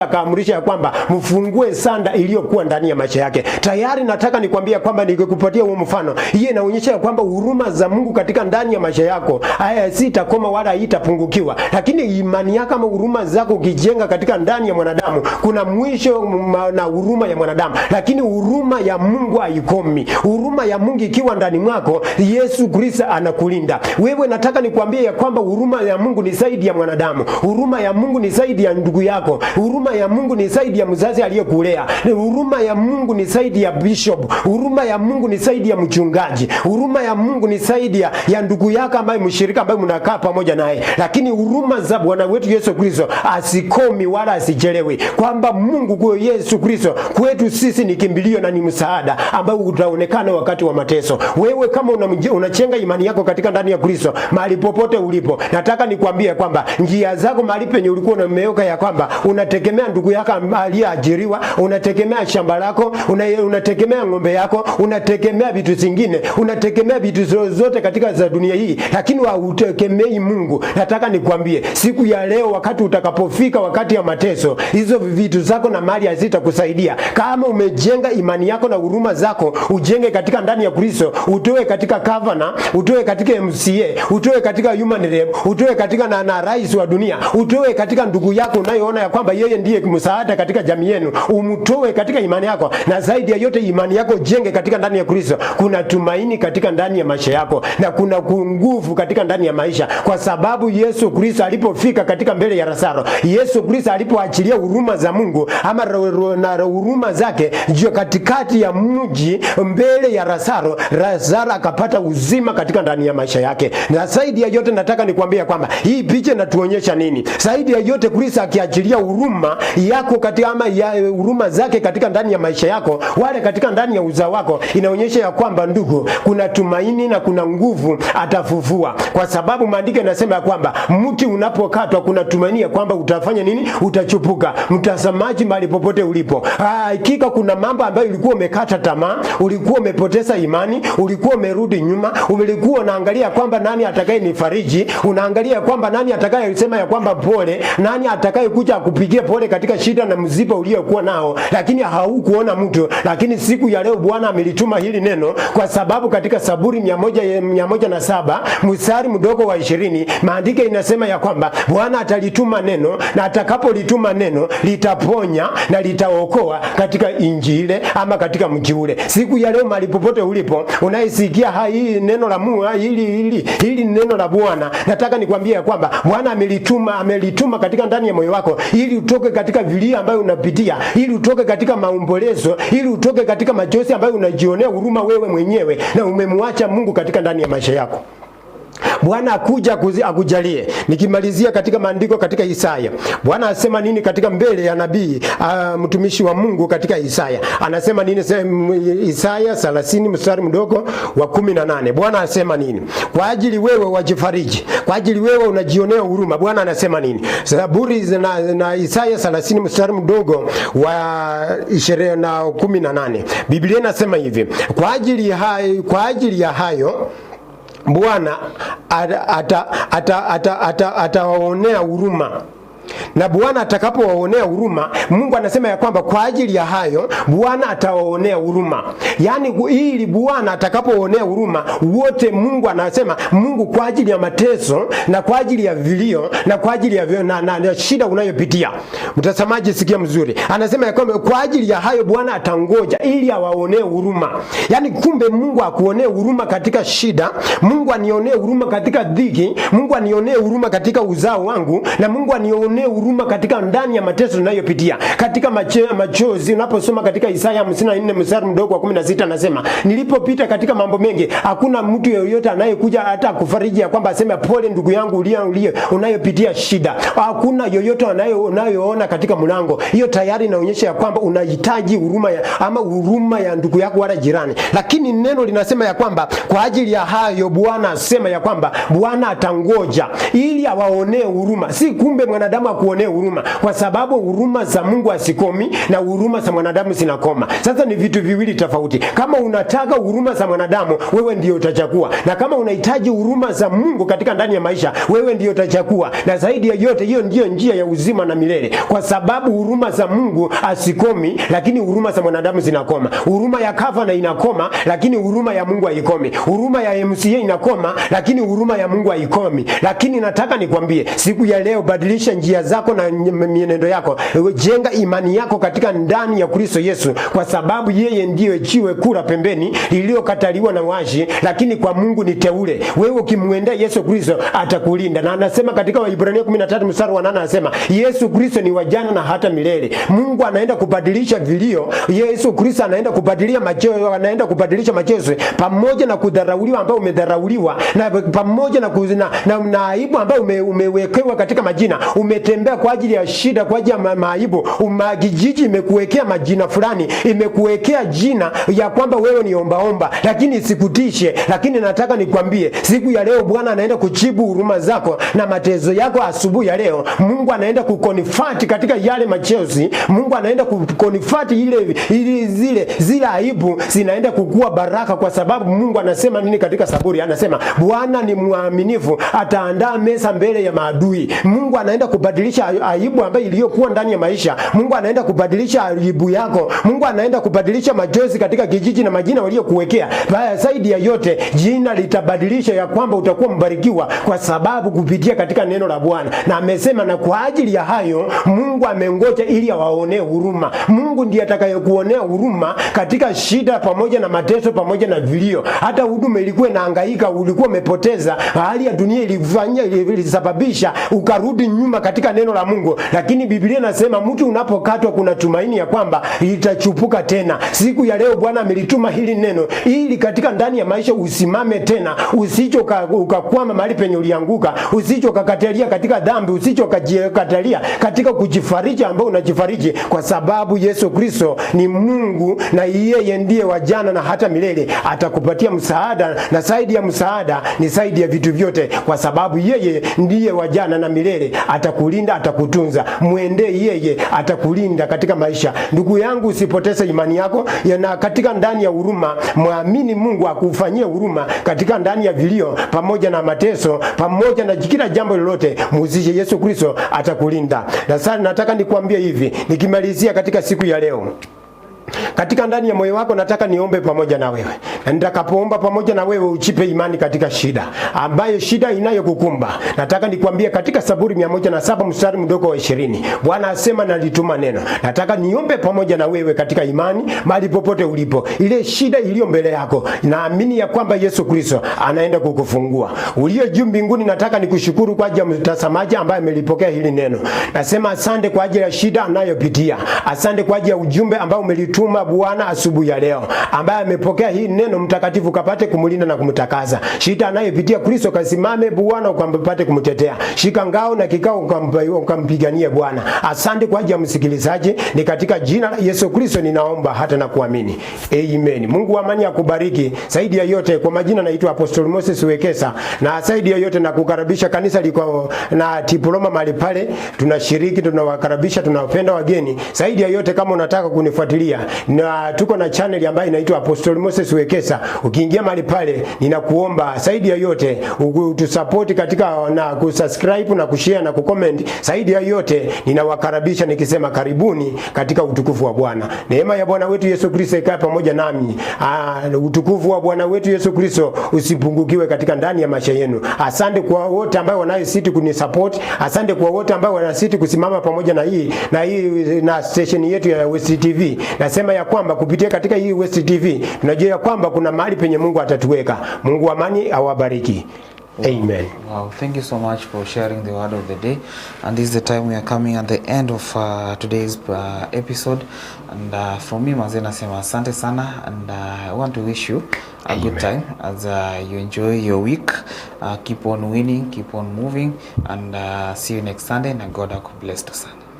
akaamrisha ya kwamba mfungue sanda iliyokuwa ndani ya maisha yake. Tayari nataka nikwambia kwamba nikikupatia huo mfano, hiyo inaonyesha kwamba huruma za Mungu katika ndani ya maisha yako haya sitakoma wala haitapungukiwa. Lakini imani yako ama huruma zako ukijenga katika ndani ya mwanadamu, kuna mwisho na huruma ya mwanadamu, lakini huruma ya Mungu haikomi. Huruma ya Mungu ikiwa ndani mwako, Yesu Kristo anakulinda wewe. Nataka nikwambie ya kwamba huruma ya Mungu ni zaidi ya mwanadamu. Huruma ya Mungu ni zaidi ya ndugu yako. Huruma ya Mungu ni zaidi ya mzazi aliyekulea. Huruma ya Mungu ni zaidi ya bishop. Huruma ya Mungu ni zaidi ya mchungaji. Huruma ya Mungu ni zaidi ya ndugu yako ambaye mshirika ambaye mnakaa pamoja naye. Lakini huruma za Bwana wetu Yesu Kristo asikomi wala asichelewi, kwamba Mungu kwa Yesu Kristo kwetu sisi ni kimbilio na ni msaada ambao utaonekana wakati wa mateso. Wewe kama unachenga imani yako katika ndani ya Kristo, mahali popote ulipo, nataka nikwambie kwamba njia zako mahali penye ulikuwa unameoka ya kwamba unategemea ndugu yako aliyeajiriwa, unategemea shamba lako, unategemea ng'ombe yako, unategemea vitu zingine, unategemea vitu zote katika za dunia hii, lakini hautegemei Mungu. Nataka nikwambie siku ya leo, wakati utakapofika wakati ya mateso, hizo vitu zako na mali hazitakusaidia. Kama umejenga imani yako na huruma zako, ujenge katika ndani ya Kristo, utoe katika governor, utoe katika MCA, utoe katika human rep, utoe katika na rais wa dunia, utoe katika ndugu yako unayoona ya kwamba yeye ndiye msaada katika jamii yenu, umtoe katika imani yako, na zaidi ya yote imani yako jenge katika ndani ya Kristo. Kuna tumaini katika ndani ya maisha yako, na kuna nguvu katika ndani ya maisha, kwa sababu Yesu Kristo alipofika katika mbele ya Lazaro, Yesu Kristo alipoachilia huruma za Mungu ama na huruma zake juu katikati ya mji mbele ya Lazaro, Lazaro akapata uzima katika ndani ya maisha yake. Na zaidi ya yote nataka nikwambia kwamba hii picha inatuonyesha nini? Zaidi ya yote Kristo akiachilia huruma yako katika ama ya huruma zake katika ndani ya maisha yako, wale katika ndani ya uzao wako, inaonyesha ya kwamba ndugu, kuna tumaini na kuna nguvu atafufua. Kwa sababu maandiko yanasema ya kwamba mti unapokatwa kuna tumaini ya kwamba utafanya nini? Utachupuka. Mtazamaji mahali popote ulipo, hakika kuna mambo ambayo ulikuwa umekata tamaa, ulikuwa umepoteza imani, ulikuwa umerudi nyuma, ulikuwa unaangalia kwamba nani atakaye nifariji, unaangalia kwamba nani atakaye sema ya kwamba pole, nani atakaye kuja kupigia pole katika shida na mzipa uliokuwa nao, lakini haukuona mtu. Lakini siku ya leo Bwana amelituma hili neno, kwa sababu katika Zaburi 107 mstari mdogo wa 20 maandiko inasema ya kwamba Bwana atalituma neno, na atakapolituma neno litaponya na litaokoa katika inji ile ama katika mji ule. Siku ya leo mahali popote ulipo unaisikia hii neno la Mungu, hili neno la Bwana, nataka nikwambie ya kwamba Bwana amelituma katika ndani ya moyo wako, ili utoke katika vilio ambayo unapitia, ili utoke katika maombolezo, ili utoke katika machozi ambayo unajionea huruma wewe mwenyewe na umemwacha Mungu katika ndani ya maisha yako. Bwana akuja akujalie. Nikimalizia katika maandiko katika Isaya, Bwana asema nini katika mbele ya nabii mtumishi wa Mungu katika Isaya? Anasema nini? Isaya 30 mstari mdogo wa 18. Bwana asema nini? Kwa ajili wewe wajifariji, kwa ajili wewe unajionea huruma, Bwana anasema nini? Zaburi na Isaya 30 mstari mdogo wa 18. Biblia inasema hivi: kwa ajili ya hayo Bwana atawaonea huruma. Na Bwana atakapowaonea huruma, Mungu anasema ya kwamba kwa ajili ya hayo Bwana atawaonea huruma. Yaani ili Bwana atakapoonea huruma wote, Mungu anasema Mungu kwa ajili ya mateso na kwa ajili ya vilio na kwa ajili ya na shida unayopitia. Mtazamaji sikia mzuri. Anasema ya kwamba kwa ajili ya hayo Bwana atangoja ili awaonee huruma. Yaani kumbe Mungu akuonee huruma katika shida, Mungu anionee huruma katika dhiki, Mungu anionee huruma katika uzao wangu, na Mungu anionee huruma katika ndani ya mateso ninayopitia, katika machozi. Unaposoma katika Isaya 54 mstari mdogo wa 16 anasema, nilipopita katika mambo mengi, hakuna mtu yeyote anayekuja hata kufariji ya kwamba aseme pole ndugu yangu ulie unayopitia shida. Hakuna yoyote unayoona katika mlango. Hiyo tayari inaonyesha ya kwamba unahitaji huruma ya ndugu yako wala jirani. Lakini neno linasema ya kwamba kwa ajili ya hayo Bwana asema ya kwamba Bwana atangoja ili awaonee huruma. Si kumbe mwanadamu mwanadamu akuonee huruma, kwa sababu huruma za Mungu hazikomi na huruma za mwanadamu zinakoma. Sasa ni vitu viwili tofauti. Kama unataka huruma za mwanadamu, wewe ndio utachagua, na kama unahitaji huruma za Mungu katika ndani ya maisha, wewe ndio utachagua. Na zaidi ya yote, hiyo ndio njia ya uzima na milele, kwa sababu huruma za Mungu hazikomi, lakini huruma za mwanadamu zinakoma. Huruma ya gavana inakoma, lakini huruma ya Mungu haikomi. Huruma ya MCA inakoma, lakini huruma ya Mungu haikomi. Lakini nataka nikwambie siku ya leo, badilisha njia zako na mienendo yako. Jenga imani yako katika ndani ya Kristo Yesu, kwa sababu yeye ndiye jiwe kula pembeni iliyokataliwa na washi, lakini kwa Mungu ni teule. Wewe ukimwendea Yesu Kristo atakulinda. Na anasema katika Waebrania 13 mstari wa 8, anasema Yesu Kristo ni wa jana na hata milele. Mungu anaenda kubadilisha vilio. Yesu Kristo anaenda kubadilisha machozi, anaenda kubadilisha machozi pamoja na kudharauliwa ambao umedharauliwa, na pamoja na aibu ambayo umewekewa katika majina. Umetembea kwa ajili ya shida, kwa ajili ya aibu. Kijiji imekuwekea majina fulani, imekuwekea jina ya kwamba wewe ni ombaomba, lakini isikutishe. Lakini nataka nikwambie siku ya leo Bwana anaenda kujibu huruma zako na mateso yako. Asubuhi ya leo Mungu anaenda kukonfati katika yale machozi. Mungu anaenda kukonfati zile aibu zinaenda kukua baraka, kwa sababu Mungu anasema nini katika Zaburi? Anasema Bwana ni mwaminifu, ataandaa meza mbele ya maadui. Mungu anaenda kubadilisha aibu ambayo iliyokuwa ndani ya maisha. Mungu anaenda kubadilisha aibu yako. Mungu anaenda kubadilisha machozi katika kijiji na majina waliokuwekea. Baya zaidi ya yote, jina litabadilisha ya kwamba utakuwa mbarikiwa, kwa sababu kupitia katika neno la Bwana. Na amesema na kwa ajili ya hayo Mungu amengoja ili awaonee huruma. Mungu ndiye atakayekuonea huruma katika shida pamoja na mateso pamoja na vilio. Hata huduma ilikuwa inahangaika, ulikuwa umepoteza, hali ya dunia ilisababisha ukarudi nyuma katika neno la Mungu. Lakini Biblia inasema mtu unapokatwa kuna tumaini ya kwamba itachupuka tena. Siku ya leo Bwana amelituma hili neno ili katika ndani ya maisha usimame tena, usicho ukakwama mahali penye ulianguka, usicho kakatalia katika dhambi, usicho kajikatalia katika kujifariji ambao unajifariji, kwa sababu Yesu Kristo ni Mungu na yeye ndiye wa jana na hata milele. Atakupatia msaada, na zaidi ya msaada ni zaidi ya vitu vyote, kwa sababu yeye ndiye wa jana na milele. Atakulinda, atakutunza. Muende yeye, atakulinda katika maisha. Ndugu yangu, usipoteze imani yako na katika ndani ya huruma. Muamini Mungu akufanyie huruma katika ndani ya vilio pamoja na mateso pamoja na kila jambo lolote. Muuzishe Yesu Kristo, atakulinda. Na sasa nataka nikwambie hivi nikimalizia katika siku ya leo, katika ndani ya moyo wako nataka niombe pamoja na wewe. Na nitakapoomba pamoja na wewe uchipe imani katika shida ambayo shida inayokukumba. Nataka nikwambie katika Zaburi 107 mstari mdogo wa 20. Bwana asema nalituma neno. Nataka niombe pamoja na wewe katika imani mahali popote ulipo. Ile shida iliyo mbele yako, naamini ya kwamba Yesu Kristo anaenda kukufungua. Ulio juu mbinguni, nataka nikushukuru kwa ajili ya mtazamaji ambaye amelipokea hili neno. Nasema asante kwa ajili ya shida anayopitia. Asante kwa ajili ya ujumbe ambao umelituma Bwana asubuhi ya leo, ambaye amepokea hii neno mtakatifu kapate kumulinda na kumtakaza. Shida anayepitia Kristo kasimame Bwana ukampate kumtetea. Shika ngao na kikao ukampiganie Bwana. Asante kwa ajili ya msikilizaji, ni katika jina la Yesu Kristo ninaomba hata na kuamini. Amen. Mungu wa amani akubariki. Zaidi ya yote, kwa majina naitwa Apostle Moses Wekesa, na zaidi ya yote na kukaribisha kanisa liko na diploma mahali pale. Tunashiriki, tunawakaribisha, tunawapenda wageni. Zaidi ya yote, kama unataka kunifuatilia, na tuko na channel ambayo inaitwa Apostle Moses Wekesa. Ukiingia mahali pale, ninakuomba zaidi ya yote utusupport katika na kusubscribe na kushare na kucomment. Zaidi ya yote, ninawakaribisha nikisema karibuni katika utukufu wa Bwana. Neema ya Bwana wetu Yesu Kristo ikae pamoja nami. Utukufu wa Bwana wetu Yesu Kristo usipungukiwe katika ndani ya maisha yenu. Asante kwa wote ambao wanayesiti kunisupport. Asante kwa wote ambao wanasiti kusimama pamoja na station yetu ya West TV. Nasema ya kwamba kupitia katika hii West TV tunajua ya kwamba kuna mahali penye Mungu atatuweka. Mungu wa amani awabariki. Amen. Wow, thank you so much for sharing the word of the day. And this is the time we are coming at the end of today's episode. And from me, Mazena Sema, asante sana. And I want to wish you a good time as you enjoy your week. Keep on winning, keep on moving. And see you next Sunday. And God will bless you, son.